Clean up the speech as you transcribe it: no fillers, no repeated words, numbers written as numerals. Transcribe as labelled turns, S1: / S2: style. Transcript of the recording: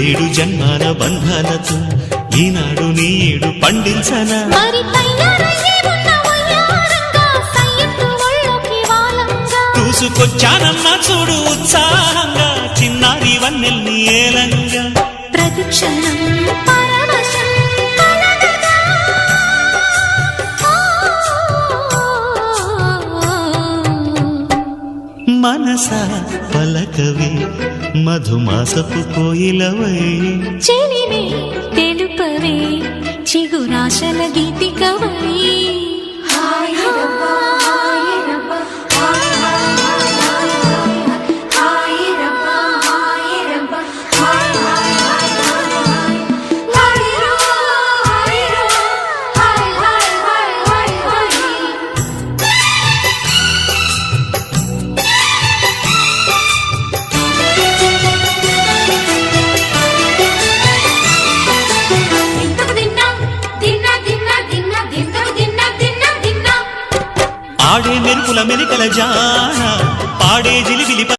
S1: ఏడు జన్మాల బంధాలతో ఈనాడు నీడు పండించనా చూసుకొచ్చానన్నా చూడు ఉత్సాహంగా చిన్నారి వన్నెల్ని ఏలంగా
S2: ప్రతిక్షణం
S1: మనసా పలకవే మధుమాసపు కోయిలవై
S2: చెలివే తెలుపవే చిగురాశల గీతికవై
S1: ఆడే మెరుపుల మెలికల జాన పాడే జిలిబిలి